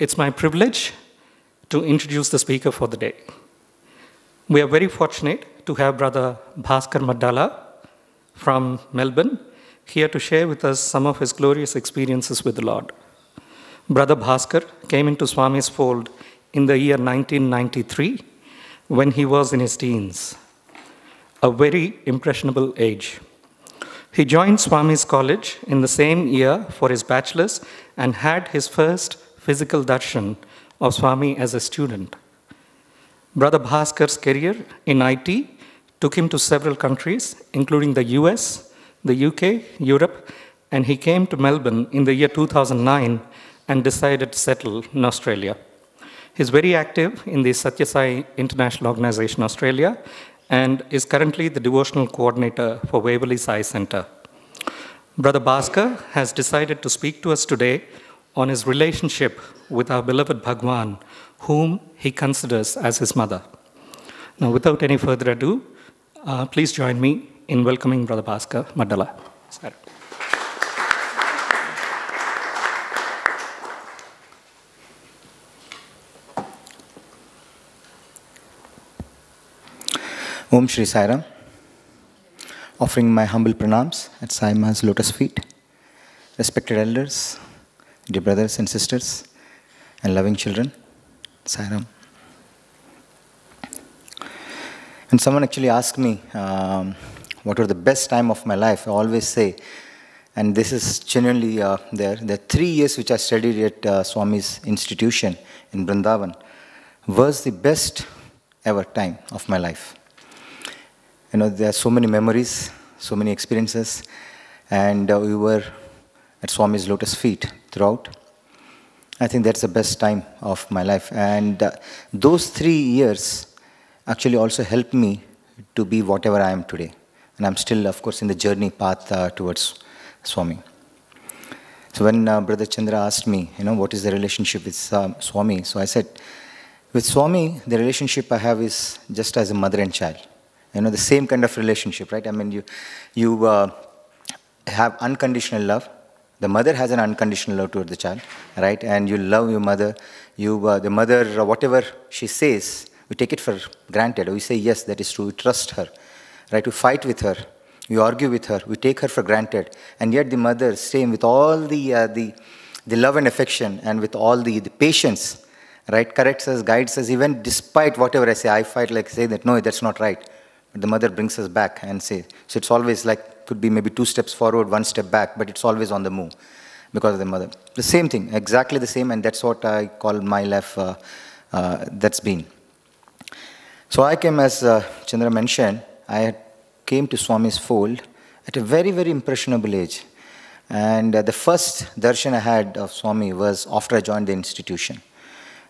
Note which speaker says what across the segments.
Speaker 1: it's my privilege to introduce the speaker for the day. We are very fortunate to have Brother Bhaskar Maddala from Melbourne here to share with us some of his glorious experiences with the Lord. Brother Bhaskar came into Swami's fold in the year 1993 when he was in his teens, a very impressionable age. He joined Swami's college in the same year for his bachelor's and had his first physical darshan of Swami as a student. Brother Bhaskar's career in IT took him to several countries, including the US, the UK, Europe, and he came to Melbourne in the year 2009 and decided to settle in Australia. He's very active in the SAI International Organization Australia and is currently the devotional coordinator for Waverley Sai Center. Brother Bhaskar has decided to speak to us today on his relationship with our beloved Bhagwan, whom he considers as his mother. Now, without any further ado, please join me in welcoming Brother Bhaskar Maddala. Sorry.
Speaker 2: Om Shri Sai Ram. Offering my humble pranams at Sai Ma's lotus feet. Respected elders, dear brothers and sisters, and loving children, Sai Ram. When someone actually asks me what were the best time of my life, I always say, and this is genuinely there, the 3 years which I studied at Swami's institution in Vrindavan was the best ever time of my life. You know, there are so many memories, so many experiences, and we were at Swami's lotus feet throughout. I think that's the best time of my life. And those 3 years actually also helped me to be whatever I am today. And I'm still, of course, in the journey path towards Swami. So when Brother Chandra asked me, what is the relationship with Swami? So I said, with Swami, the relationship I have is just as a mother and child. The same kind of relationship, right? I mean, you have unconditional love. The mother has an unconditional love toward the child, right? And you love your mother. The mother, whatever she says, we take it for granted. We say, yes, that is true. We trust her, right? We fight with her. We argue with her. We take her for granted. And yet the mother, same with all the love and affection and with all the patience, right? Corrects us, guides us, even despite whatever I say. I fight like say that, no, that's not right. But the mother brings us back and say, so it's always like, could be maybe 2 steps forward, 1 step back, but it's always on the move because of the mother. The same thing, exactly the same, and that's what I call my life that's been. So I came, as Chandra mentioned, I came to Swami's fold at a very, very impressionable age. And the first darshan I had of Swami was after I joined the institution.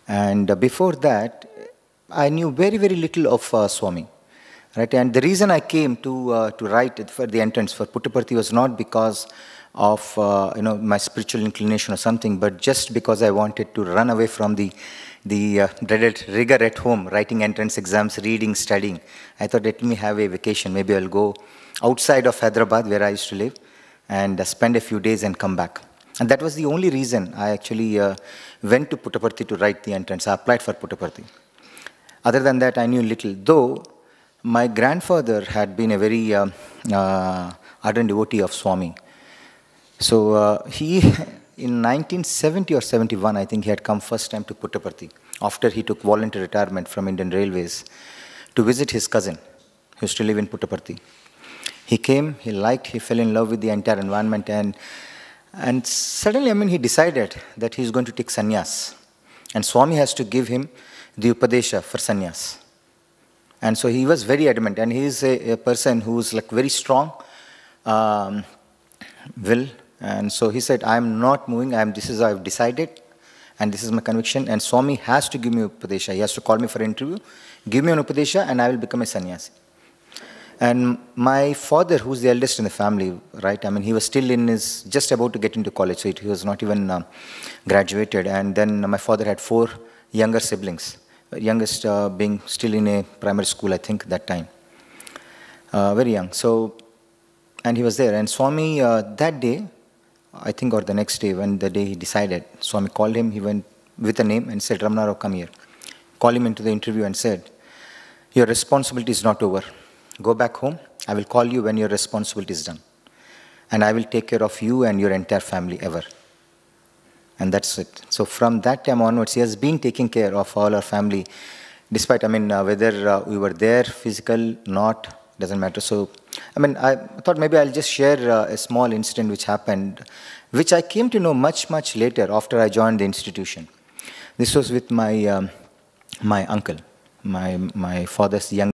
Speaker 2: And before that, I knew very, very little of Swami. Right, and the reason I came to write for the entrance for Puttaparthi was not because of my spiritual inclination or something, but just because I wanted to run away from the dreaded rigor at home, writing entrance exams, reading, studying. I thought, let me have a vacation. Maybe I'll go outside of Hyderabad, where I used to live, and spend a few days and come back. And that was the only reason I actually went to Puttaparthi to write the entrance. I applied for Puttaparthi. Other than that, I knew little, though. My grandfather had been a very ardent devotee of Swami. So he, in 1970 or 71, I think he had come first time to Puttaparthi after he took voluntary retirement from Indian Railways to visit his cousin who used to live in Puttaparthi. He came, he liked, he fell in love with the entire environment, and suddenly, he decided that he's going to take sannyas. And Swami has to give him the upadesha for sannyas. And so he was very adamant, and he is a person who's like very strong will. And so he said, I'm not moving, this is how I've decided, and this is my conviction, and Swami has to give me upadesha. He has to call me for an interview, give me an upadesha, and I will become a sannyasi. And my father, who's the eldest in the family, right, he was still just about to get into college, so he was not even graduated. And then my father had 4 younger siblings. Youngest being still in a primary school, I think, that time. Very young. So, and he was there. And Swami, that day, I think, or the next day, when the day he decided, Swami called him, he went with a name and said, Ramanarao, come here. Call him into the interview and said, your responsibility is not over. Go back home. I will call you when your responsibility is done. And I will take care of you and your entire family ever. And that's it. So from that time onwards, he has been taking care of all our family, despite, whether we were there, physical, not, doesn't matter. So, I thought maybe I'll just share a small incident which happened, which I came to know much, much later after I joined the institution. This was with my, my uncle, my father's young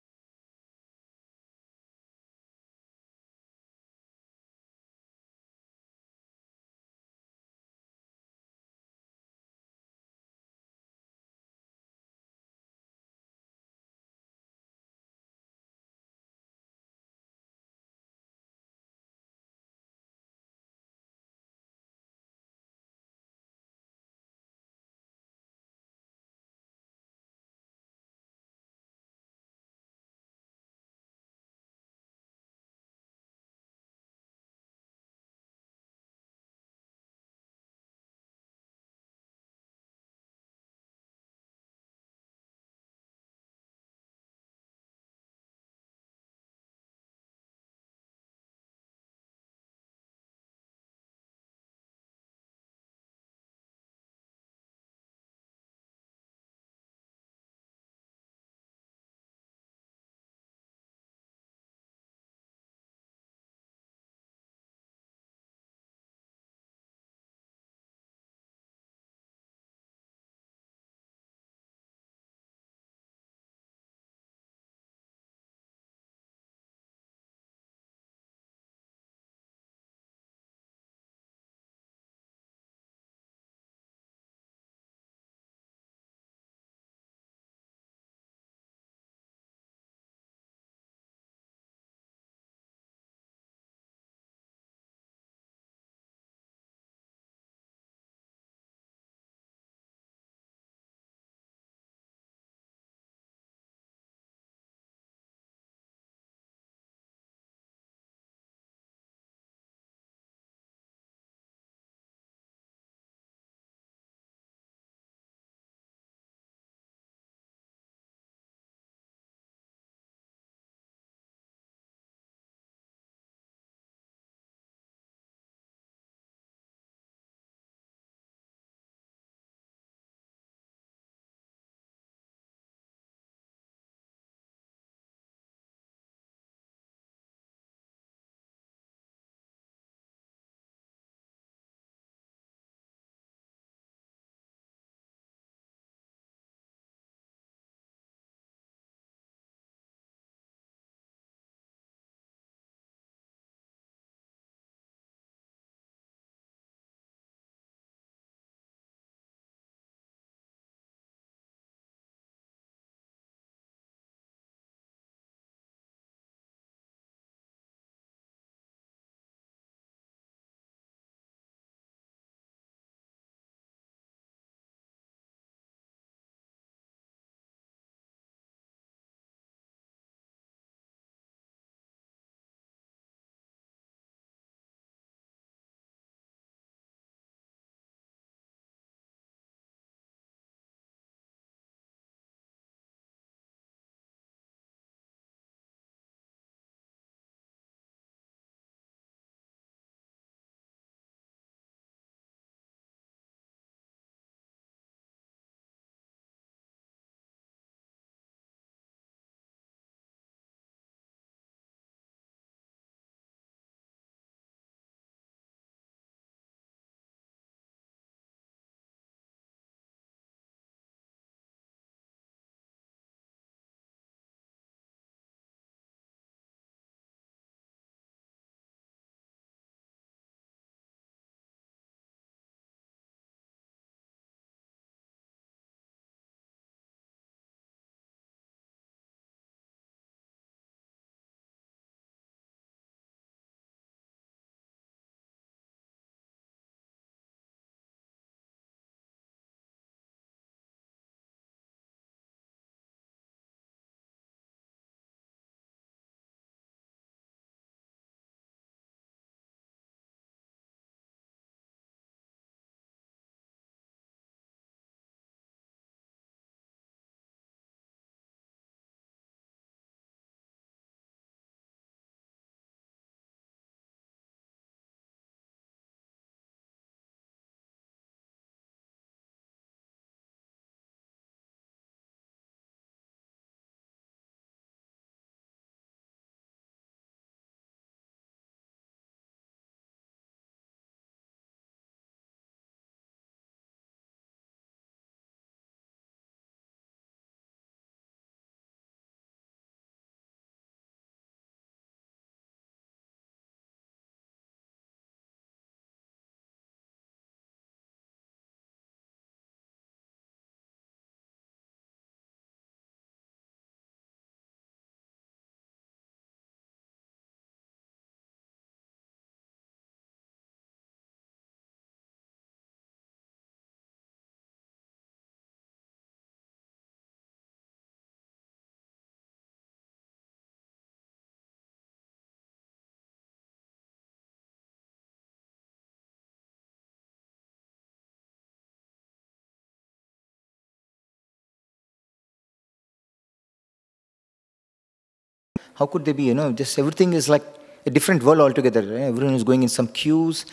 Speaker 2: How could they be, just everything is like a different world altogether. Everyone is going in some queues,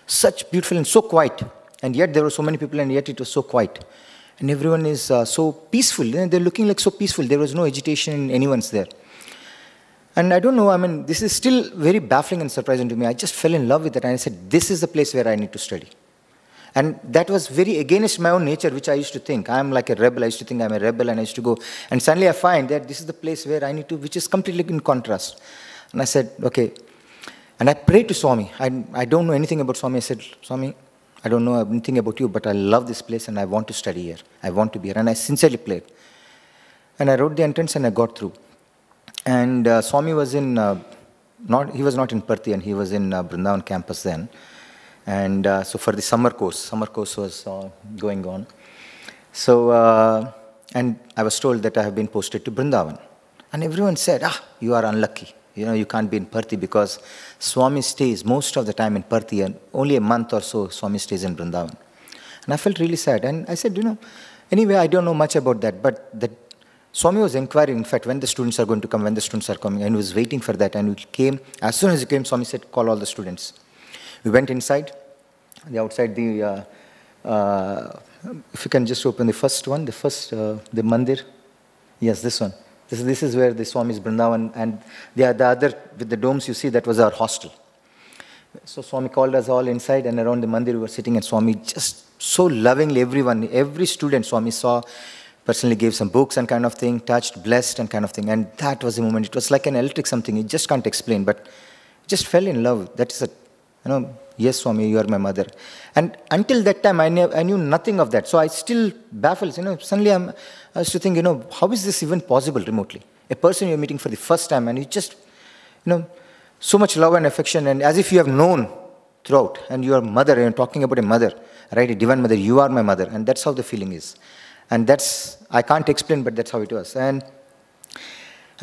Speaker 2: such beautiful and so quiet. And yet there were so many people, and yet it was so quiet. And everyone is so peaceful. They're looking like so peaceful. There was no agitation in anyone's there. And I don't know, this is still very baffling and surprising to me. I just fell in love with it, and I said, this is the place where I need to study. And that was very against my own nature, which I used to think. I'm like a rebel. I used to think I'm a rebel, and I used to go. And suddenly I find that this is the place where I need to, which is completely in contrast. And I said, okay. And I prayed to Swami. I don't know anything about Swami. I said, Swami, I don't know anything about you, but I love this place, and I want to study here. I want to be here. And I sincerely prayed. And I wrote the entrance, and I got through. And Swami was in, he was not in Parthi, and he was in Brindavan campus then. And so for the summer course was going on. So, and I was told that I have been posted to Brindavan. And everyone said, you are unlucky. You can't be in Parthi because Swami stays most of the time in Parthi, and only a month or so Swami stays in Brindavan. And I felt really sad. And I said, anyway, I don't know much about that, but that Swami was inquiring, in fact, when the students are going to come, when the students are coming, and he was waiting for that. And we came, as soon as he came, Swami said, call all the students. We went inside, outside the, if you can just open the first one, the mandir. Yes, this one. This is where the Swami's Brindavan, and the other, with the domes you see, that was our hostel. So Swami called us all inside, and around the mandir we were sitting, and Swami just so lovingly, every student Swami saw, personally gave some books and kind of thing, touched, blessed and kind of thing. And that was the moment. It was like an electric something. You just can't explain, but just fell in love. That is yes, Swami, you are my mother. And until that time, I knew nothing of that. So I still baffled. Suddenly I used to think, how is this even possible remotely? A person you're meeting for the first time, and you just, so much love and affection, and as if you have known throughout, and you are mother, and talking about a mother, right? A divine mother, you are my mother. And that's how the feeling is. And I can't explain, but that's how it was. And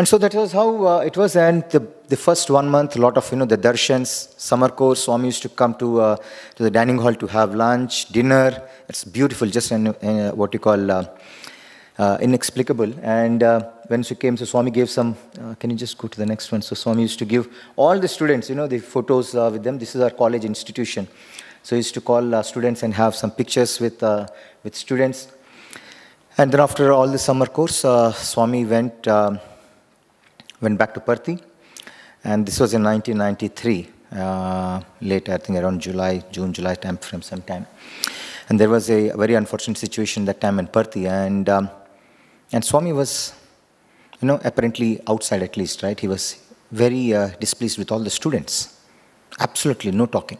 Speaker 2: so that was how it was. And the first 1 month, a lot of, the darshans, summer course, Swami used to come to the dining hall to have lunch, dinner. It's beautiful, just what you call inexplicable. And when she came, so Swami gave some, can you just go to the next one? So Swami used to give all the students, the photos with them. This is our college institution. So he used to call students and have some pictures with students. And then after all the summer course, Swami went back to Parthi. And this was in 1993, later, I think around June, July time frame sometime. And there was a very unfortunate situation that time in Parthi. And Swami was, apparently outside at least, right? He was very displeased with all the students. Absolutely no talking.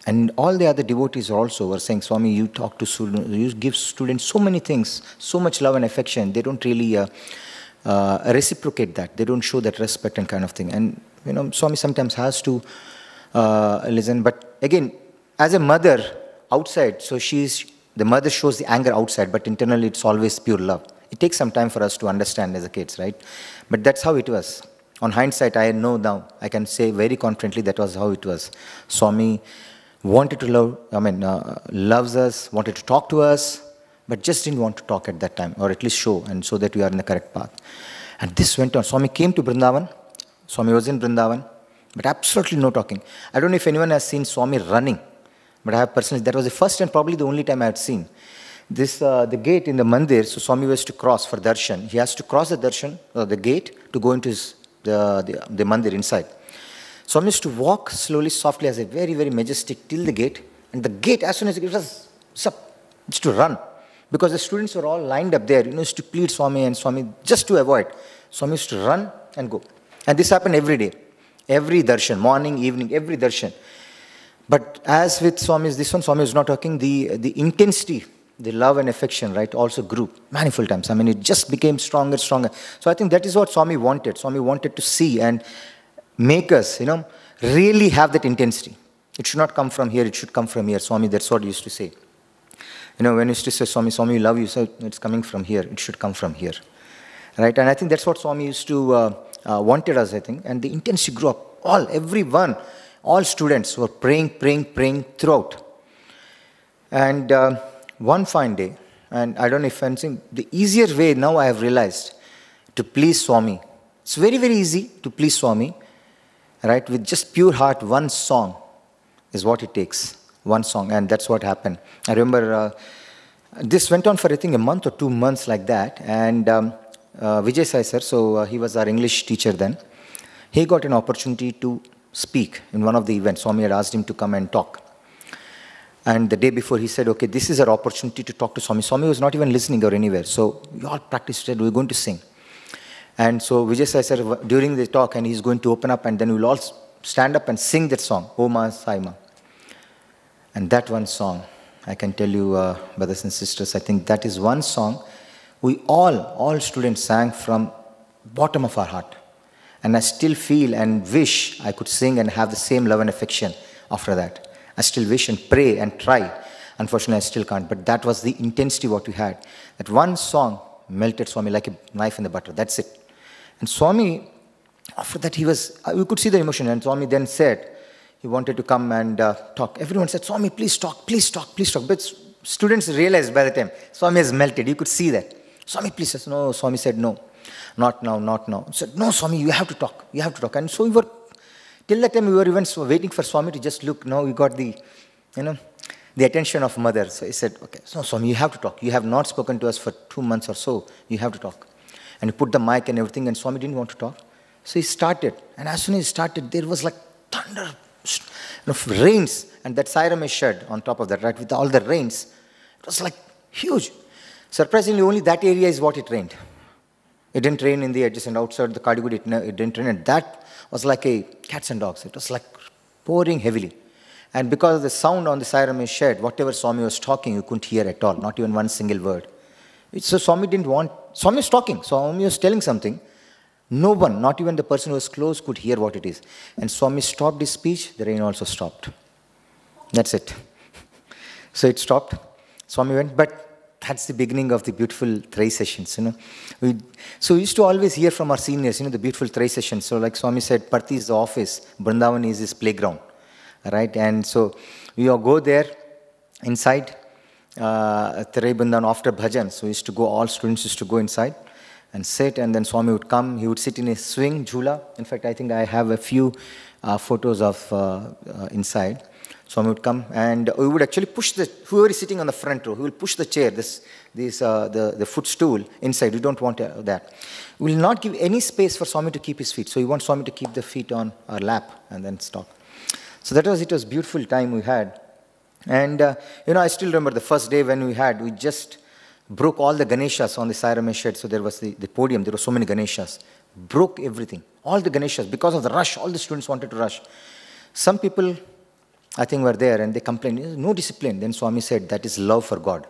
Speaker 2: And all the other devotees also were saying, Swami, you talk to students, you give students so many things, so much love and affection. They don't really reciprocate that. They don't show that respect and kind of thing. And, Swami sometimes has to listen. But again, as a mother outside, so the mother shows the anger outside, but internally it's always pure love. It takes some time for us to understand as a kids, right? But that's how it was. On hindsight, I know now, I can say very confidently that was how it was. Swami wanted to loves us, wanted to talk to us, but just didn't want to talk at that time, or at least show, and so that we are in the correct path. And this went on. Swami came to Brindavan. Swami was in Brindavan, but absolutely no talking. I don't know if anyone has seen Swami running, but I have personally, that was the first and probably the only time I had seen. The gate in the mandir, so Swami was to cross for darshan. He has to cross the darshan, the gate, to go into the mandir inside. Swami used to walk slowly, softly, as a very, very majestic till the gate. And the gate, as soon as it was up, used to run. Because the students were all lined up there, used to plead Swami, and Swami, just to avoid. Swami used to run and go. And this happened every day. Every darshan, morning, evening, every darshan. But as with Swami's, this one, Swami was not talking, the intensity, the love and affection, right, also grew manifold times. It just became stronger, stronger. So I think that is what Swami wanted. Swami wanted to see and make us, really have that intensity. It should not come from here, it should come from here. Swami, that's what he used to say. When he used to say, Swami, we love you, so it's coming from here, it should come from here. Right? And I think that's what Swami used to, wanted us, I think. And the intensity grew up. Everyone, all students were praying throughout. And one fine day, and I don't know if I'm saying, the easier way now I have realized to please Swami It's very, very easy to please Swami, right? With just pure heart, one song is what it takes. One song, and that's what happened. I remember this went on for, I think, a month or 2 months like that, and Vijay Sai sir, so he was our English teacher then, he got an opportunity to speak in one of the events. Swami had asked him to come and talk. And the day before, he said, okay, this is our opportunity to talk to Swami. Swami was not even listening or anywhere. So we all practiced, said, we're going to sing. And so Vijay Sai sir, during the talk, and he's going to open up, and then we'll all stand up and sing that song, Oma Saima. And that one song, I can tell you, brothers and sisters, I think that is one song we all students sang from bottom of our heart. And I still feel and wish I could sing and have the same love and affection after that. I still wish and pray and try. Unfortunately, I still can't. But that was the intensity what we had. That one song melted Swami like a knife in the butter. That's it. And Swami, after that, we could see the emotion. And Swami then said, he wanted to come and talk. Everyone said, Swami, please talk, please talk, please talk. But students realized by the time, Swami has melted. You could see that. Swami, please. Says, no, Swami said, no, not now, not now. He said, no, Swami, you have to talk. You have to talk. And so we were, till that time, we were even waiting for Swami to just look. Now we got the attention of mother. So he said, okay, so Swami, you have to talk. You have not spoken to us for 2 months or so. You have to talk. And he put the mic and everything, and Swami didn't want to talk. So he started. And as soon as he started, there was like thunder, rains. And that Sai is shed on top of that, right? With all the rains, it was like huge. Surprisingly, only that area is what it rained. It didn't rain in the edges and outside the Kadigud, it didn't rain. And that was like a cats and dogs. It was like pouring heavily. And because of the sound on the Sai shed, whatever Swami was talking, you couldn't hear at all, not even one single word. So Swami didn't want, Swami was talking, Swami was telling something. No one, not even the person who was close, could hear what it is. And Swami stopped his speech, the rain also stopped. That's it. So it stopped. Swami went, but that's the beginning of the beautiful Trai sessions, So we used to always hear from our seniors, the beautiful Trai sessions. So like Swami said, Parthi is the office, Vrindavan is his playground, right? And so we all go there inside Trai Vrindavan after bhajan. So we used to go, all students used to go inside and sit, and then Swami would come, he would sit in a swing, jhula. In fact, I think I have a few photos of inside. Swami would come, and we would actually push whoever is sitting on the front row, he will push the chair, the footstool inside. We don't want that. We will not give any space for Swami to keep his feet. So we want Swami to keep the feet on our lap and then stop. So it was beautiful time we had. And, I still remember the first day when we just broke all the Ganeshas on the Sai shed. So there was the podium, there were so many Ganeshas. Broke everything, all the Ganeshas. Because of the rush, all the students wanted to rush. Some people, I think, were there and they complained, no discipline. Then Swami said, that is love for God,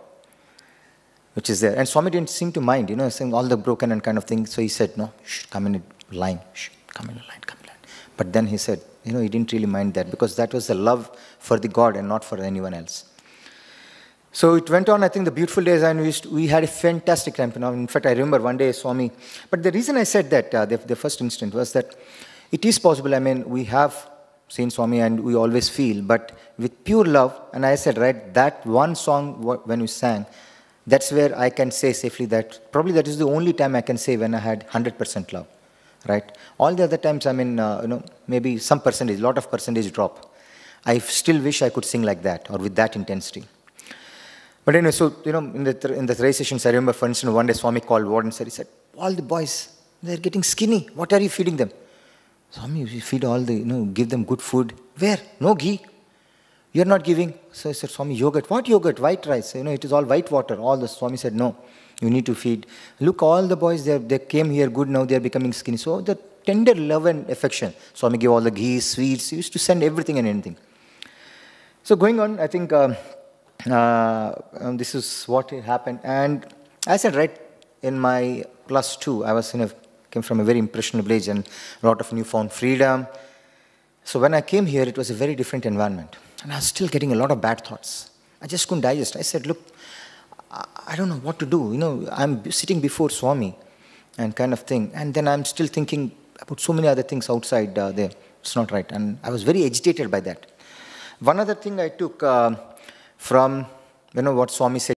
Speaker 2: which is there. And Swami didn't seem to mind, saying all the broken and kind of thing. So he said, no, come in a line, come in a line, come in a line. But then he said, he didn't really mind that because that was the love for the God and not for anyone else. So it went on, I think, the beautiful days, and we had a fantastic time. In fact, I remember one day Swami, but the reason I said that, the first instant was that it is possible. I mean, we have seen Swami and we always feel, but with pure love, and I said, right, that one song when we sang, that's where I can say safely that probably that is the only time I can say when I had 100% love, right? All the other times, I mean, maybe some percentage, lot of percentage drop. I still wish I could sing like that or with that intensity. But anyway, so, in the Trai sessions, I remember, for instance, one day Swami called warden, he said, all the boys, they're getting skinny. What are you feeding them? Swami, you feed all give them good food. Where? No ghee. You're not giving. So I said, Swami, yogurt. What yogurt? White rice. It is all white water. All the Swami said, no, you need to feed. Look, all the boys, they came here good, now they're becoming skinny. So the tender love and affection. Swami gave all the ghee, sweets. He used to send everything and anything. So going on, I think this is what happened. And I said, right, in my +2, I came from a very impressionable age and a lot of newfound freedom. So when I came here, it was a very different environment. And I was still getting a lot of bad thoughts. I just couldn't digest. I said, look, I don't know what to do. I'm sitting before Swami and kind of thing. And then I'm still thinking about so many other things outside there. It's not right. And I was very agitated by that. One other thing I took from, what Swami said.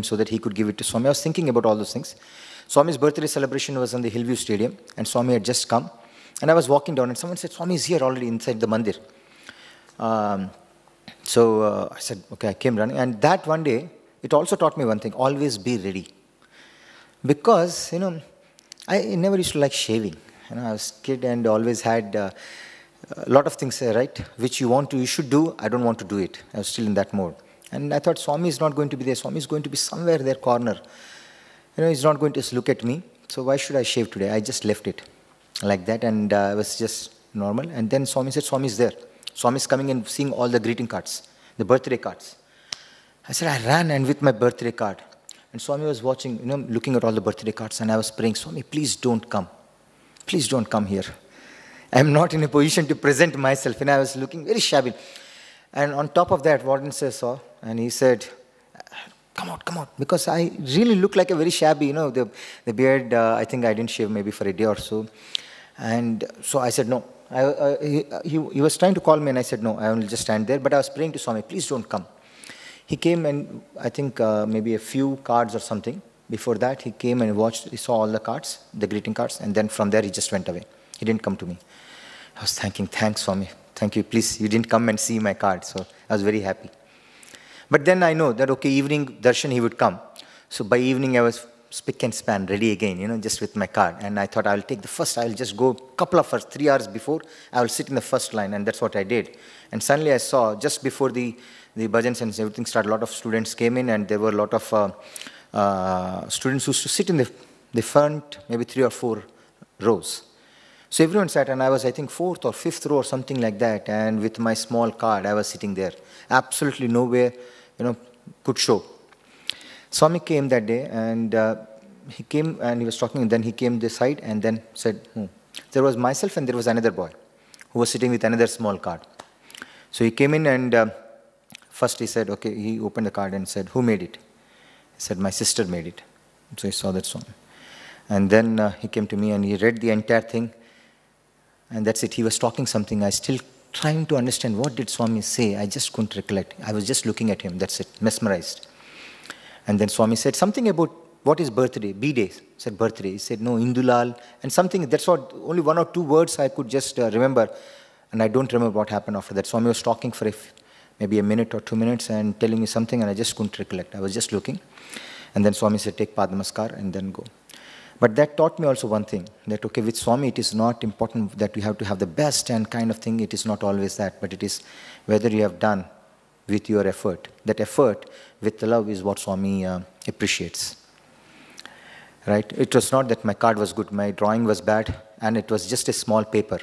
Speaker 2: so that he could give it to Swami. I was thinking about all those things. Swami's birthday celebration was on the Hillview Stadium, and Swami had just come. And I was walking down, and someone said, Swami is here already inside the mandir. So I said, okay, I came running. And that one day, it also taught me one thing, always be ready. Because, I never used to like shaving. I was a kid and always had a lot of things, right, which you should do. I don't want to do it. I was still in that mode. And I thought, Swami is not going to be there. Swami is going to be somewhere there corner. He's not going to look at me. So why should I shave today? I just left it like that, and I was just normal. And then Swami said, Swami is there. Swami is coming and seeing all the greeting cards, the birthday cards. I said, I ran and with my birthday card. And Swami was watching, looking at all the birthday cards, and I was praying, Swami, please don't come. Please don't come here. I'm not in a position to present myself. And I was looking very shabby. And on top of that, warden saw, and he said, come out, because I really look like a very shabby, the beard, I think I didn't shave maybe for a day or so. And so I said, no. He was trying to call me, and I said, no, I will just stand there. But I was praying to Swami, please don't come. He came, and I think maybe a few cards or something. Before that, he came and watched, he saw all the cards, the greeting cards, and then from there he just went away. He didn't come to me. I was thanking, thanks Swami, thank you, please, you didn't come and see my card. So I was very happy. But then I know that, okay, evening darshan he would come. So by evening I was spick and span, ready again, just with my card. And I thought I'll take the first, I'll just go couple of hours, 3 hours before, I will sit in the first line, and that's what I did. And suddenly I saw, just before the bhajans and everything started, a lot of students came in, and there were a lot of students who used to sit in the front, maybe 3 or 4 rows. So everyone sat, and I was, I think, 4th or 5th row or something like that, and with my small card, I was sitting there. Absolutely nowhere, could show. Swami came that day, and he came and he was talking, and then he came this side and then said, There was myself and there was another boy who was sitting with another small card. So he came in, and first he said, okay, he opened the card and said, who made it? He said, my sister made it. So he saw that Swami. And then he came to me and he read the entire thing, and that's it. He was talking something. I still trying to understand what did Swami say. I just couldn't recollect. I was just looking at him. That's it, mesmerized. And then Swami said something about what is birthday, B-day. I said birthday. He said, no, Indulal. And something, that's what, only 1 or 2 words I could just remember. And I don't remember what happened after that. Swami was talking for maybe a minute or 2 minutes and telling me something, and I just couldn't recollect. I was just looking. And then Swami said, take Padnamaskar and then go. But that taught me also one thing, that okay, with Swami it is not important that we have to have the best and kind of thing. It is not always that, but it is whether you have done with your effort. That effort with the love is what Swami appreciates. Right? It was not that my card was good, my drawing was bad, and it was just a small paper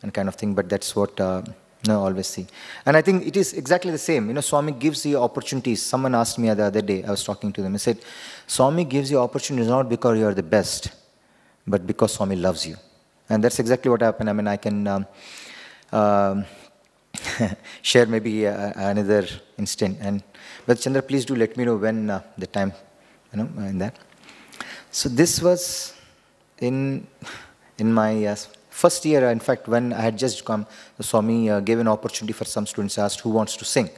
Speaker 2: and kind of thing, but that's what I always see. And I think it is exactly the same. Swami gives you opportunities. Someone asked me the other day, I was talking to them, I said, Swami gives you opportunities not because you are the best, but because Swami loves you. And that's exactly what happened. I mean, I can share maybe another instant. But Chandra, please do let me know when the time, in that. So this was in my first year, in fact, when I had just come, Swami gave an opportunity for some students, asked who wants to sing.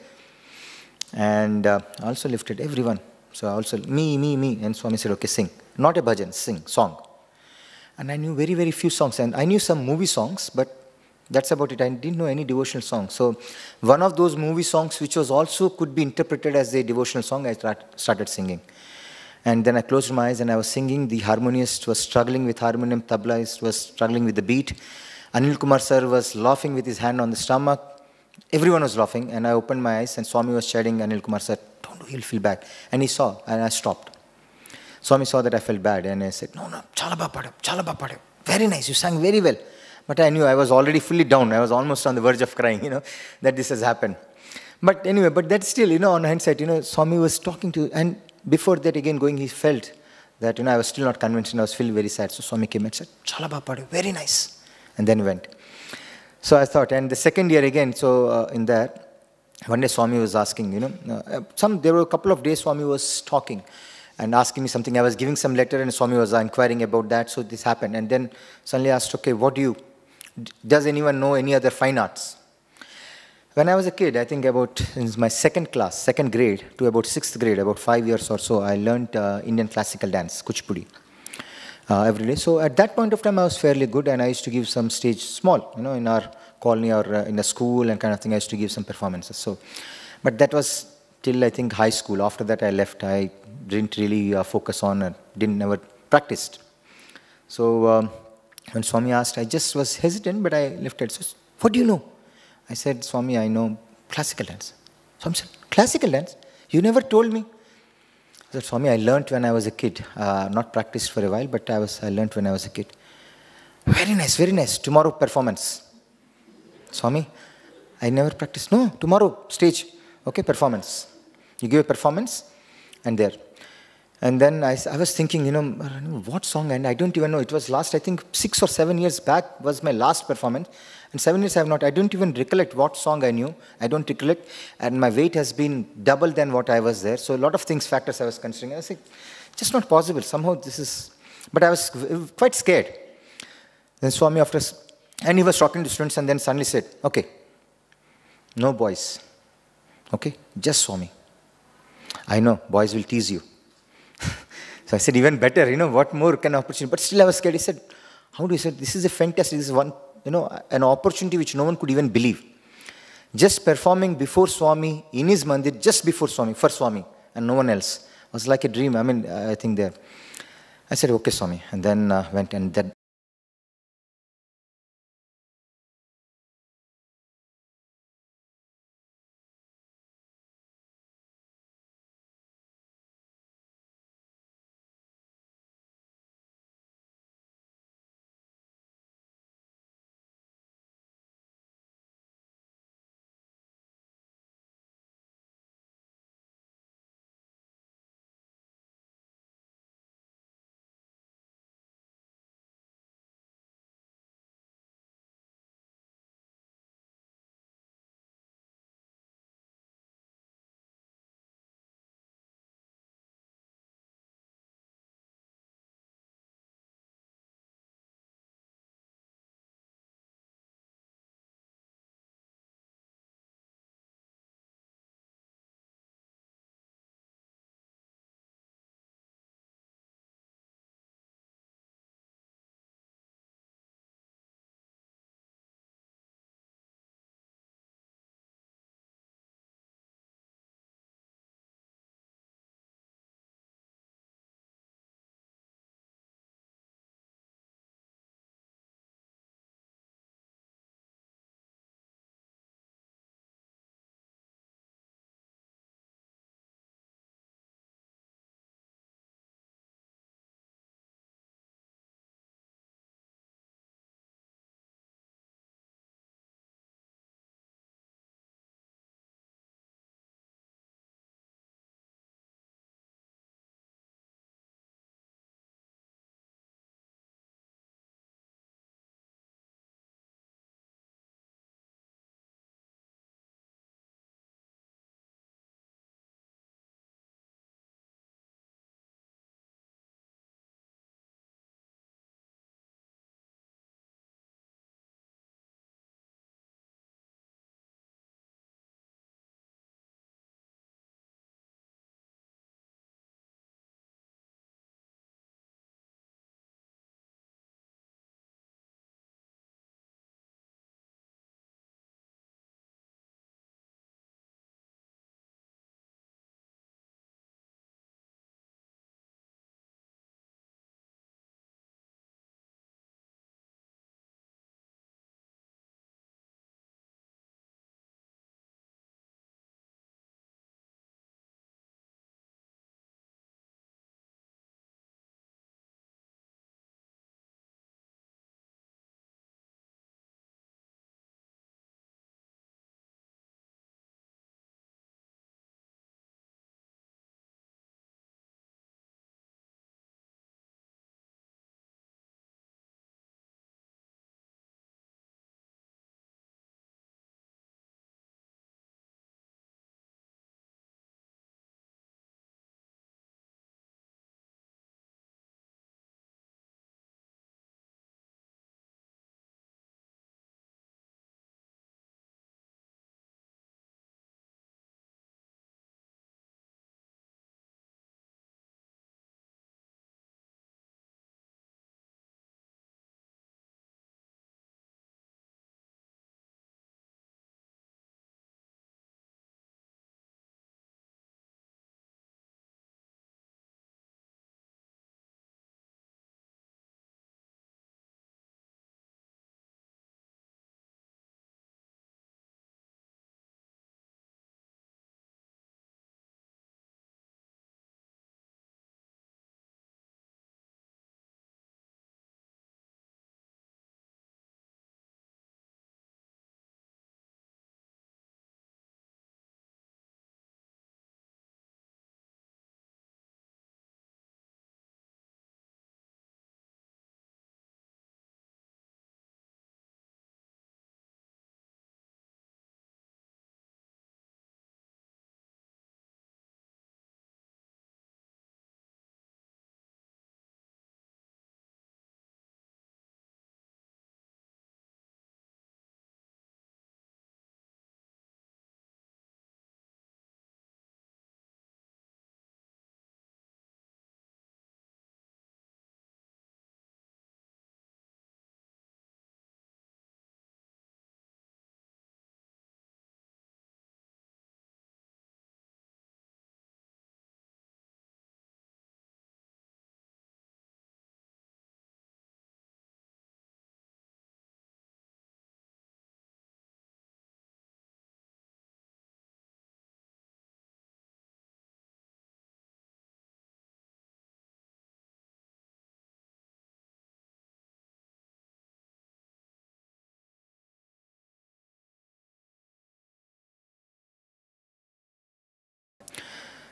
Speaker 2: And I also lifted everyone. So I also, me. And Swami said, okay, sing. Not a bhajan, sing, song. And I knew very, very few songs. And I knew some movie songs, but that's about it. I didn't know any devotional song. So one of those movie songs, which was also could be interpreted as a devotional song, I started singing. And then I closed my eyes and I was singing. The harmonist was struggling with harmonium, tablaist was struggling with the beat. Anil Kumar sir was laughing with his hand on the stomach. Everyone was laughing, and I opened my eyes and Swami was chiding Anil Kumar sir, don't do, he'll feel bad. And he saw, and I stopped. Swami saw that I felt bad, and I said, no, chala padu. Very nice, you sang very well. But I knew I was already fully down. I was almost on the verge of crying, that this has happened. But anyway, but that's still, on hindsight, Swami was talking to, and before that again going, he felt that, I was still not convinced and I was feeling very sad. So Swami came and said, chala padu, very nice. And then went. So I thought, and the second year again, so in that, one day Swami was asking, there were a couple of days Swami was talking and asking me something. I was giving some letter and Swami was inquiring about that, so this happened. And then suddenly I asked, okay, does anyone know any other fine arts? When I was a kid, I think about in my second grade to about 6th grade, about 5 years or so, I learned Indian classical dance, Kuchipudi, every day. So at that point of time, I was fairly good, and I used to give some stage small, in our colony or in the school and kind of thing. I used to give some performances. So, but that was till I think high school. After that, I left. I didn't really focus on it. Never practiced. So when Swami asked, I just was hesitant, but I lifted. So, what do you know? I said, Swami, I know classical dance. Swami said, classical dance? You never told me. I said, Swami, I learnt when I was a kid. Not practiced for a while, but I learnt when I was a kid. Very nice, very nice. Tomorrow performance. Swami, I never practiced. No, tomorrow stage. Okay, performance. You give a performance and there. And then I was thinking, what song? And I don't even know. It was last, I think, 6 or 7 years back was my last performance. And 7 years I don't even recollect what song I knew. I don't recollect. And my weight has been double than what I was there. So a lot of factors I was considering. I was like, just not possible. Somehow this is, but I was quite scared. Then Swami and he was talking to students and then suddenly said, okay, no boys. Okay, just Swami. I know, boys will tease you. So I said, even better, what more can opportunity? But still I was scared. He said, how do you say, this is a fantastic, this is one, an opportunity which no one could even believe. Just performing before Swami, in his mandir, just before Swami, for Swami, and no one else. It was like a dream. I think there. I said, okay, Swami. And then went and that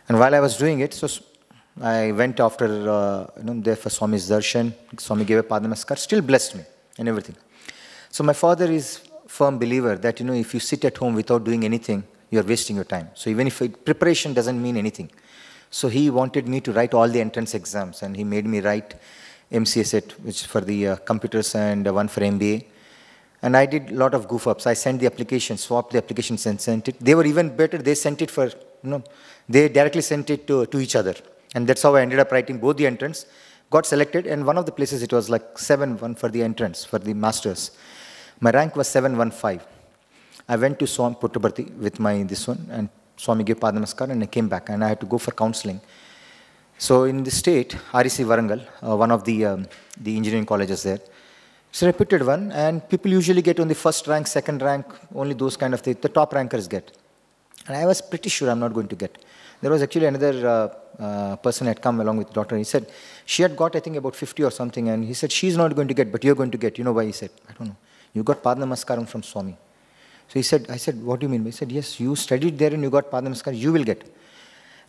Speaker 2: And while I was doing it, so I went after, there for Swami's darshan. Swami gave a Padnamaskar, still blessed me and everything. So my father is firm believer that, if you sit at home without doing anything, you're wasting your time. So even if preparation doesn't mean anything. So he wanted me to write all the entrance exams, and he made me write MCA set, which for the computers, and one for MBA. And I did a lot of goof-ups. I sent the application, swapped the applications and sent it. They were even better. They sent it for, they directly sent it to each other. And that's how I ended up writing both the entrance. Got selected, and one of the places it was like 7-1 for the entrance, for the masters. My rank was 715. I went to Swami Puttaparthi with this one, and Swami gave Padnamaskar, and I came back, and I had to go for counseling. So in the state, REC Warangal, one of the engineering colleges there, it's a reputed one, and people usually get on the first rank, second rank, only those kind of things. The top rankers get. And I was pretty sure I'm not going to get. There was actually another person had come along with the daughter. He said, she had got, I think, about 50 or something, and he said, she's not going to get, but you're going to get. You know why? He said, I don't know. You got Padnamaskaram from Swami. So he said, I said, what do you mean? He said, yes, you studied there and you got Padnamaskar, you will get.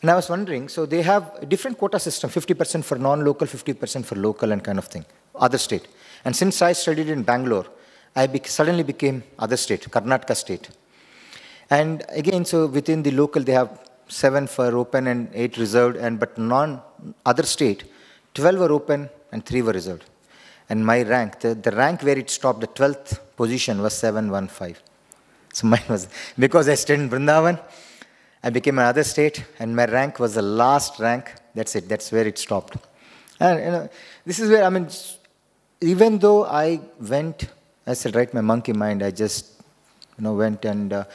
Speaker 2: And I was wondering, so they have a different quota system, 50% for non-local, 50% for local and kind of thing, other state. And since I studied in Bangalore, I suddenly became other state, Karnataka state. And again, so within the local, they have 7 for open and 8 reserved, but non-other state, 12 were open and 3 were reserved. And my rank, the rank where it stopped, the 12th position was 715. So mine was, because I stayed in Vrindavan, I became another state, and my rank was the last rank. That's it. That's where it stopped. And this is where, even though I went, I said, right, my monkey mind, I just, went and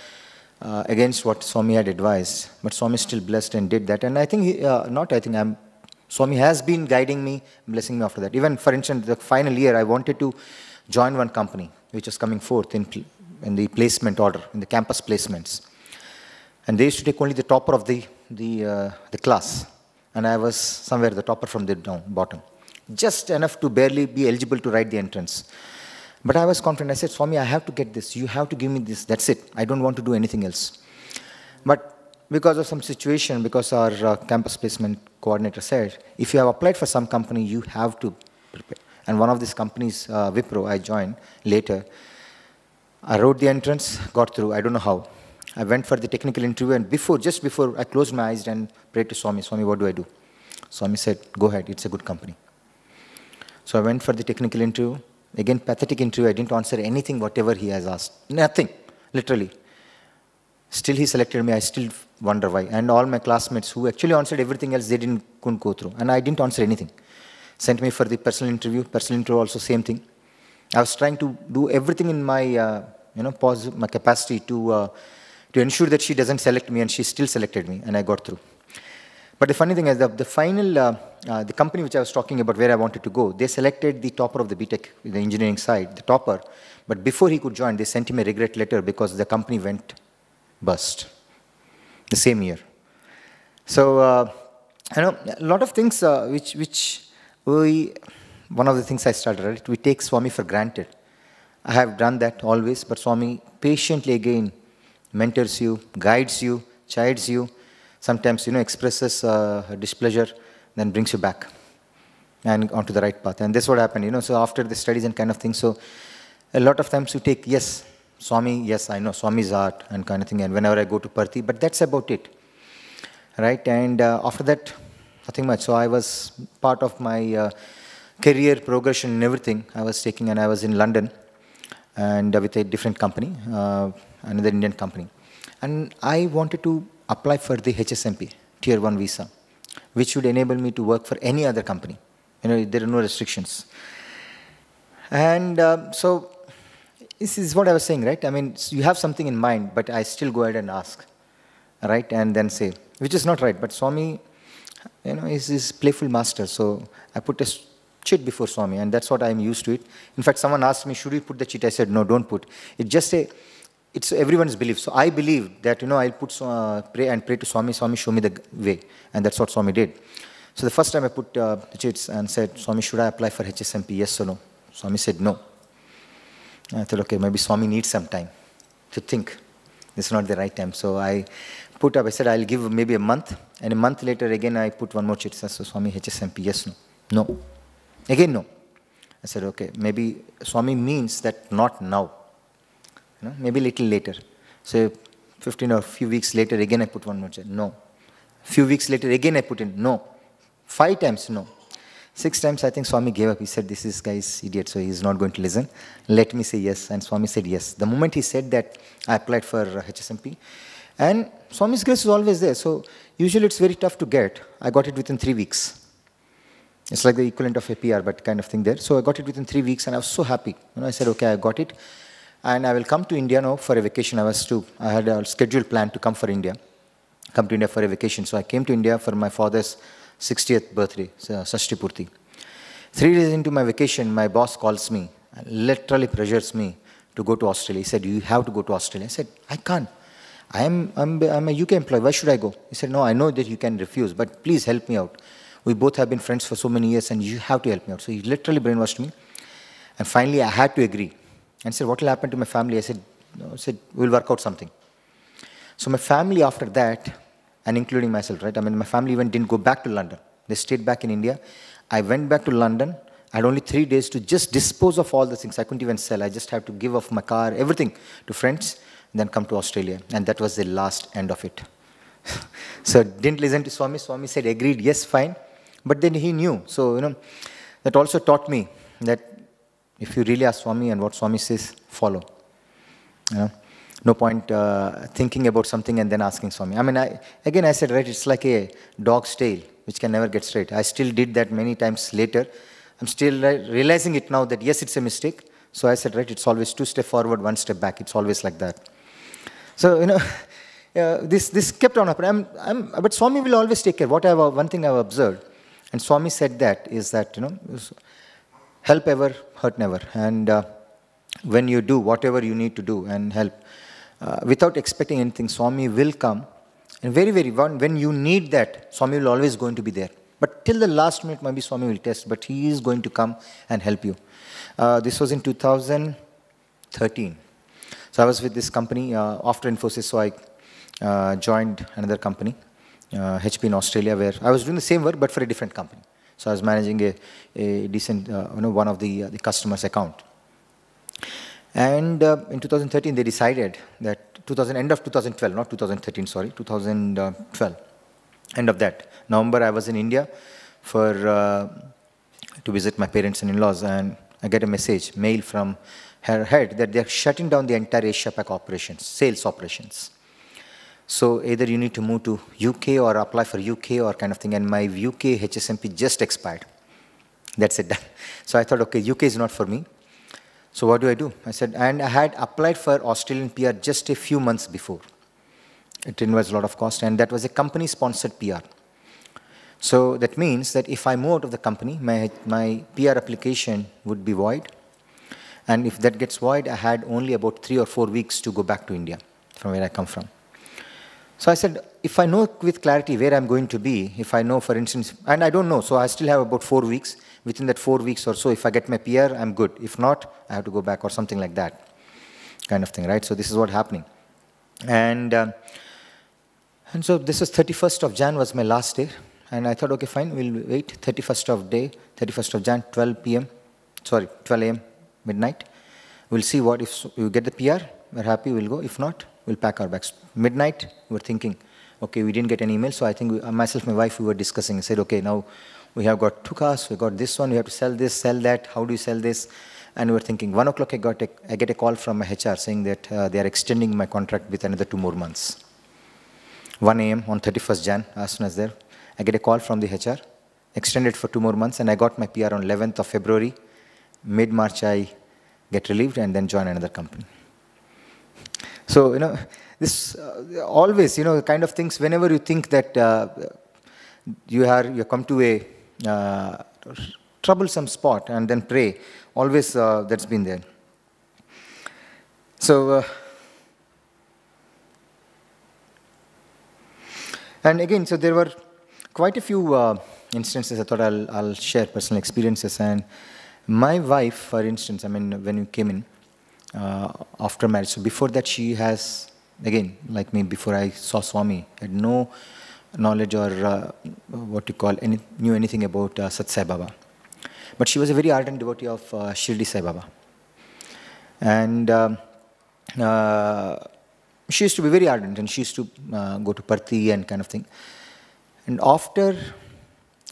Speaker 2: against what Swami had advised. But Swami still blessed and did that. And I think, Swami has been guiding me, blessing me after that. Even, for instance, the final year, I wanted to join one company, which was coming forth in the placement order, in the campus placements. And they used to take only the topper of the class. And I was somewhere the topper from the bottom. Just enough to barely be eligible to write the entrance. But I was confident. I said, Swami, I have to get this. You have to give me this. That's it. I don't want to do anything else. But because of some situation, because our campus placement coordinator said, if you have applied for some company, you have to prepare. And one of these companies, Wipro, I joined later. I wrote the entrance, got through. I don't know how. I went for the technical interview, and just before, I closed my eyes and prayed to Swami, Swami, what do I do? Swami said, go ahead, it's a good company. So I went for the technical interview. Again, pathetic interview. I didn't answer anything, whatever he has asked. Nothing, literally. Still he selected me. I still wonder why. And all my classmates who actually answered everything else, they couldn't go through. And I didn't answer anything. Sent me for the personal interview. Personal interview also same thing. I was trying to do everything in my, my capacity to ensure that she doesn't select me, and she still selected me, and I got through. But the funny thing is, the final, the company which I was talking about where I wanted to go, they selected the topper of the BTech, the engineering side, the topper. But before he could join, they sent him a regret letter because the company went bust the same year. So, a lot of things one of the things I started, right? We take Swami for granted. I have done that always, but Swami patiently again mentors you, guides you, chides you, sometimes, expresses displeasure, then brings you back and onto the right path. And this is what happened, so after the studies and kind of thing, so a lot of times you take, yes, Swami, yes, I know, Swami's art and kind of thing, and whenever I go to Parthi, but that's about it, right? And after that, nothing much. So I was part of my career progression and everything I was taking, and I was in London and with a different company, another Indian company. And I wanted to apply for the HSMP, Tier 1 visa, which would enable me to work for any other company. There are no restrictions. And so this is what I was saying, right? You have something in mind, but I still go ahead and ask, right? And then say, which is not right. But Swami, is his playful master. So I put a cheat before Swami, and that's what I'm used to it. In fact, someone asked me, should we put the cheat? I said, no, don't put. It's everyone's belief. So I believe that, I'll put pray to Swami, Swami, show me the way. And that's what Swami did. So the first time I put the cheats and said, Swami, should I apply for HSMP? Yes or no? Swami said no. And I thought, okay, maybe Swami needs some time to think. This is not the right time. So I put up, I said, I'll give maybe a month. And a month later, again, I put one more chit. So, Swami, HSMP, yes, no. No. Again, no. I said, okay, maybe Swami means that not now. Maybe a little later. So 15 or a few weeks later, again I put one more chit. No. Few weeks later, again I put in, no. 5 times, no. 6 times, I think Swami gave up. He said, this guy is idiot, so he's not going to listen. Let me say yes. And Swami said yes. The moment he said that, I applied for HSMP. And Swami's grace is always there. So usually it's very tough to get. I got it within 3 weeks. It's like the equivalent of a PR, but kind of thing there. So I got it within 3 weeks, and I was so happy. I said, okay, I got it. And I will come to India now for a vacation. I had a scheduled plan to come to India for a vacation. So I came to India for my father's 60th birthday, Sashti Purti. 3 days into my vacation, my boss calls me, and literally pressures me to go to Australia. He said, you have to go to Australia. I said, I can't. I'm a UK employee. Why should I go? He said, no, I know that you can refuse, but please help me out. We both have been friends for so many years, and you have to help me out. So he literally brainwashed me. And finally, I had to agree. And said, what will happen to my family? I said, no, we'll work out something. So my family after that, and including myself, right? I mean, my family even didn't go back to London. They stayed back in India. I went back to London. I had only 3 days to just dispose of all the things. I couldn't even sell. I just had to give off my car, everything to friends, then come to Australia. And that was the last end of it. So didn't listen to Swami. Swami said, agreed, yes, fine. But then he knew. So, that also taught me that if you really ask Swami and what Swami says, follow. No point thinking about something and then asking Swami. I mean, I said, right, it's like a dog's tail, which can never get straight. I still did that many times later. I'm still realizing it now that, yes, it's a mistake. So I said, right, it's always 2 steps forward, 1 step back. It's always like that. So, this kept on happening. But Swami will always take care. One thing I've observed, and Swami said that, is that, help ever, hurt never. And when you do whatever you need to do and help, without expecting anything, Swami will come. And very, very, when you need that, Swami will always going to be there. But till the last minute, maybe Swami will test, but he is going to come and help you. This was in 2013. So I was with this company after Infosys, so I joined another company, HP in Australia, where I was doing the same work, but for a different company. So I was managing a decent, one of the customers' account. And in 2013, they decided that end of 2012, not 2013, sorry, 2012, end of that. November, I was in India to visit my parents and in-laws, and I get a mail from her head that they're shutting down the entire Asia-Pac operations, sales operations. So either you need to move to UK or apply for UK or kind of thing, and my UK HSMP just expired. That's it, done. So I thought, okay, UK is not for me. So what do? I said, and I had applied for Australian PR just a few months before. It involves a lot of cost, and that was a company-sponsored PR. So that means that if I move out of the company, my PR application would be void. And if that gets void, I had only about 3 or 4 weeks to go back to India, from where I come from. So I said, if I know with clarity where I'm going to be, if I know, for instance, and I don't know, so I still have about 4 weeks. Within that 4 weeks or so, if I get my PR, I'm good. If not, I have to go back or something like that kind of thing, right? So this is what's happening. And so this was 31st of Jan was my last day. And I thought, okay, fine, we'll wait. 31st of Jan, 12 a.m., midnight. We'll see what, if we get the PR, we're happy, we'll go. If not, we'll pack our bags. Midnight, we're thinking, okay, we didn't get an email. So I think myself and my wife, we were discussing. I said, okay, now we have got 2 cars, we got this one, we have to sell this, sell that. How do you sell this? And we were thinking, 1 o'clock I get a call from my HR saying that they are extending my contract with another 2 more months. 1 a.m. on 31st Jan, as soon as there, I get a call from the HR, extended for 2 more months, and I got my PR on 11th of February. Mid-March, I get relieved and then join another company. So, this always, kind of things, whenever you think that you come to a troublesome spot and then pray, always that's been there. So, and again, so there were quite a few instances. I thought I'll share personal experiences. And my wife, for instance, I mean, when you came in after marriage, so before that she has again, like me, before I saw Swami, had no knowledge or knew anything about Sat Sai Baba. But she was a very ardent devotee of Shirdi Sai Baba. And she used to be very ardent, and she used to go to Parthi and kind of thing. And after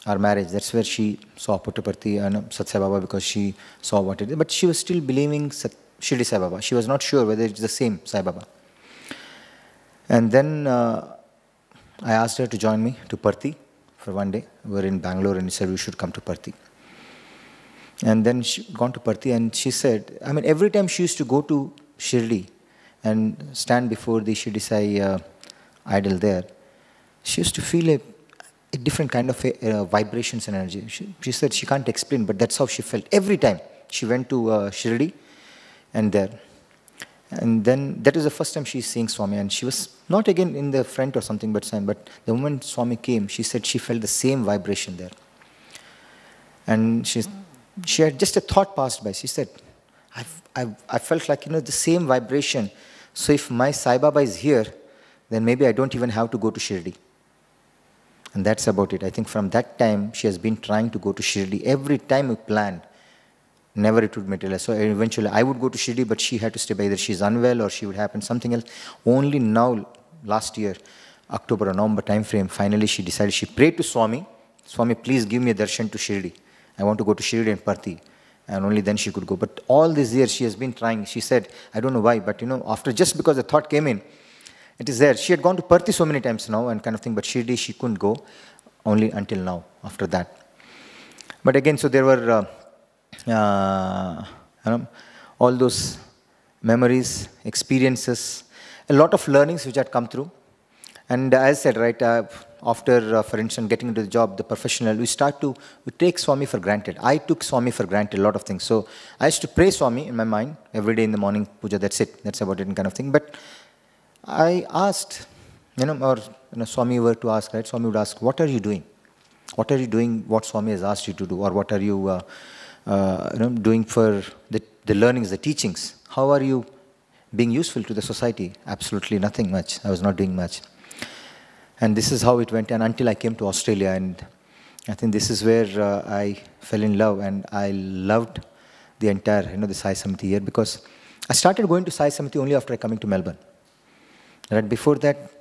Speaker 2: our marriage, that's where she saw Puttaparthi and Sat Sai Baba, because she saw what it is. But she was still believing Shirdi Sai Baba. She was not sure whether it's the same Sai Baba. And then I asked her to join me to Parthi for one day. We were in Bangalore, and she said we should come to Parthi. And then she gone to Parthi, and she said, I mean, every time she used to go to Shirdi and stand before the Shirdi Sai idol there, she used to feel a different kind of vibrations and energy. She said she can't explain, but that's how she felt every time she went to Shirdi and there. And then that was the first time she's seeing Swami, and she was not again in the front or something, but the moment Swami came, she said she felt the same vibration there. And she had just a thought passed by. She said, I felt like, the same vibration. So if my Sai Baba is here, then maybe I don't even have to go to Shirdi. And that's about it. I think from that time, she has been trying to go to Shirdi. Every time we planned, never it would materialize. So eventually I would go to Shirdi, but she had to stay by. Either she's unwell or she would happen something else. Only now, last year, October or November time frame, finally she decided, she prayed to Swami, Swami, please give me a darshan to Shirdi. I want to go to Shirdi and Parthi. And only then she could go. But all these years she has been trying. She said, I don't know why, but after, just because the thought came in, it is there. She had gone to Parthi so many times now and kind of thing, but Shirdi she couldn't go only until now, after that. But again, so there were all those memories, experiences, a lot of learnings which had come through. And as I said, right, after, for instance, getting into the job, the professional, we take Swami for granted. I took Swami for granted, a lot of things. So I used to pray Swami in my mind every day in the morning, puja, that's it. That's about it, and kind of thing. But I asked, Swami were to ask, right? Swami would ask, what are you doing? What are you doing what Swami has asked you to do? Or what are you, doing for the learnings, the teachings? How are you being useful to the society? Absolutely nothing much. I was not doing much. And this is how it went, and until I came to Australia, and I think this is where I fell in love, and I loved the entire, the Sai Samiti here, because I started going to Sai Samiti only after coming to Melbourne. Right before that,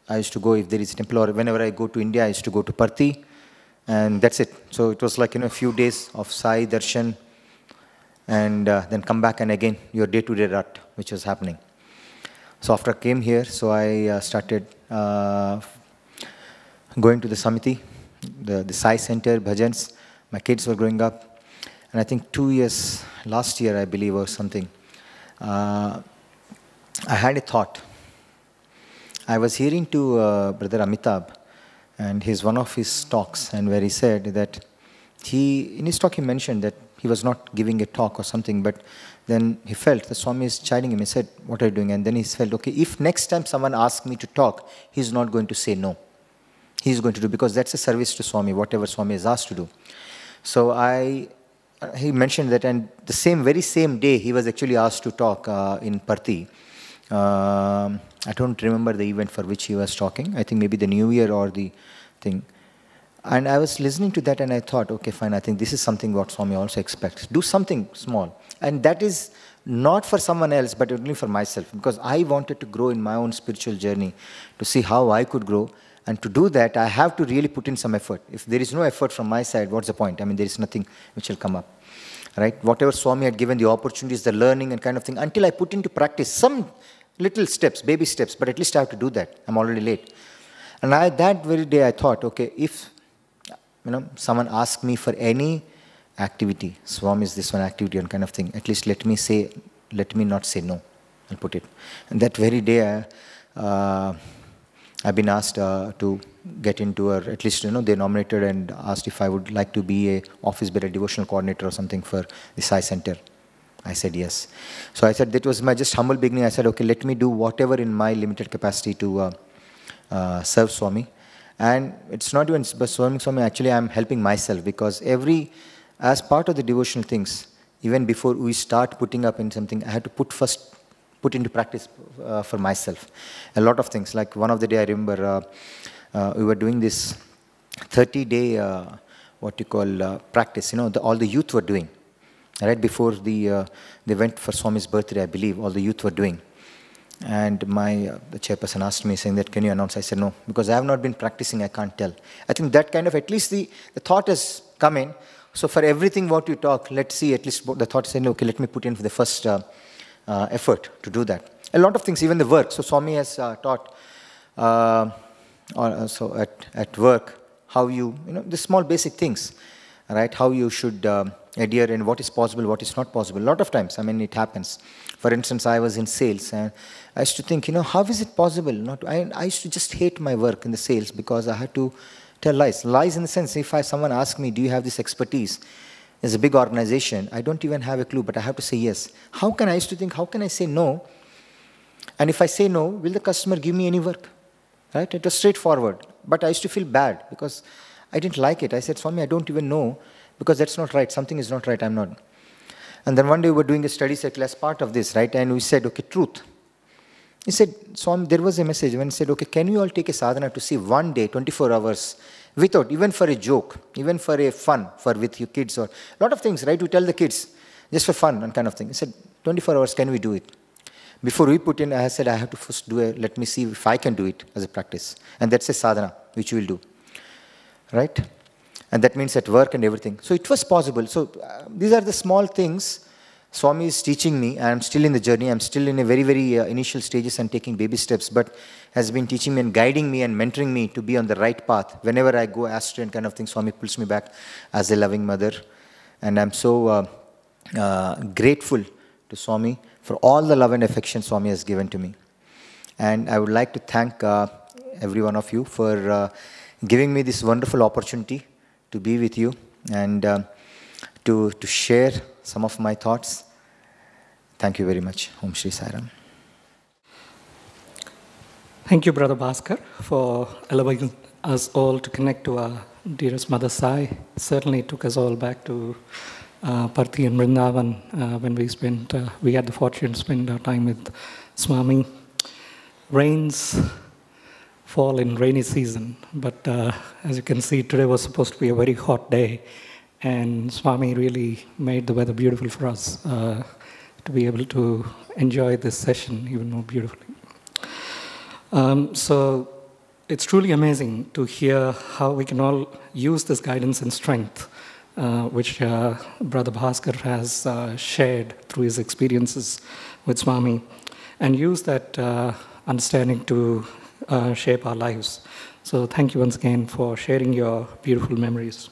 Speaker 2: I used to go, if there is a temple, or whenever I go to India, I used to go to Parthi, and that's it. So it was like, a few days of Sai Darshan, and then come back, and again, your day-to-day rut, which was happening. So after I came here, so I started going to the Samiti, the Sai Center, bhajans. My kids were growing up. And I think 2 years, last year, I believe, or something, I had a thought. I was hearing to Brother Amitabh, and one of his talks, and where he said that in his talk he mentioned that he was not giving a talk or something, but then he felt the Swami is chiding him. He said, what are you doing? And then he felt, okay, if next time someone asks me to talk, he's not going to say no. He's going to do, because that's a service to Swami, whatever Swami is asked to do. So he mentioned that, and the very same day, he was actually asked to talk in Parthi. I don't remember the event for which he was talking. I think maybe the New Year or the thing. And I was listening to that, and I thought, okay, fine, I think this is something what Swami also expects. Do something small. And that is not for someone else, but only for myself, because I wanted to grow in my own spiritual journey, to see how I could grow. And to do that, I have to really put in some effort. If there is no effort from my side, what's the point? I mean, there is nothing which will come up. Right? Whatever Swami had given, the opportunities, the learning and kind of thing, until I put into practice some little steps, baby steps, but at least I have to do that. I'm already late. And that very day I thought, okay, if someone asks me for any activity, Swami is this one activity and kind of thing, at least let me not say no. I'll put it. And that very day, I've been asked to get into, or at least, they nominated and asked if I would like to be a office-bearer, devotional coordinator or something for the Sai Center. I said yes. So I said, that was my just humble beginning. I said, okay, let me do whatever in my limited capacity to serve Swami. And it's not even serving Swami, actually I'm helping myself, because as part of the devotional things, even before we start putting up in something, I had to put put into practice for myself. A lot of things. Like one of the day I remember we were doing this 30-day, what you call practice. All the youth were doing. Right before they went for Swami's birthday, I believe, all the youth were doing. And the chairperson asked me, saying that, can you announce? I said, no, because I have not been practicing, I can't tell. I think that kind of, at least the thought has come in. So for everything what you talk, let's see, at least the thought is saying, okay, let me put in for the first effort to do that. A lot of things, even the work. So Swami has taught also at work how the small basic things, right? How you should adhere and what is possible, what is not possible. A lot of times, it happens. For instance, I was in sales and I used to think, how is it possible? I used to just hate my work in the sales because I had to tell lies. Lies in the sense, if someone asks me, do you have this expertise? It's a big organization. I don't even have a clue, but I have to say yes. I used to think, how can I say no? And if I say no, will the customer give me any work? Right? It was straightforward. But I used to feel bad because I didn't like it. I said, Swami, I don't even know because that's not right. Something is not right. I'm not. And then one day we were doing a study cycle as part of this, right? And we said, okay, truth. He said, Swami, there was a message when he said, okay, can you all take a sadhana to see one day, 24 hours, without, even for a joke, even for a fun, with your kids or a lot of things, right? We tell the kids, just for fun and kind of thing. He said, 24 hours, can we do it? Before we put in, I said, I have to first let me see if I can do it as a practice. And that's a sadhana, which we will do, right? And that means at work and everything. So it was possible. So these are the small things Swami is teaching me. I'm still in the journey. I'm still in a very, very initial stages and taking baby steps, but has been teaching me and guiding me and mentoring me to be on the right path. Whenever I go astray and kind of thing, Swami pulls me back as a loving mother. And I'm so grateful to Swami for all the love and affection Swami has given to me. And I would like to thank every one of you for giving me this wonderful opportunity to be with you and to share some of my thoughts. Thank you very much. Om Shri Sai Ram.
Speaker 1: Thank you, Brother Bhaskar, for allowing us all to connect to our dearest Mother Sai. Certainly took us all back to Parthi and Vrindavan when we had the fortune to spend our time with Swami. Rains fall in rainy season, but as you can see, today was supposed to be a very hot day, and Swami really made the weather beautiful for us to be able to enjoy this session even more beautifully. So it's truly amazing to hear how we can all use this guidance and strength which Brother Bhaskar has shared through his experiences with Swami, and use that understanding to shape our lives. So thank you once again for sharing your beautiful memories.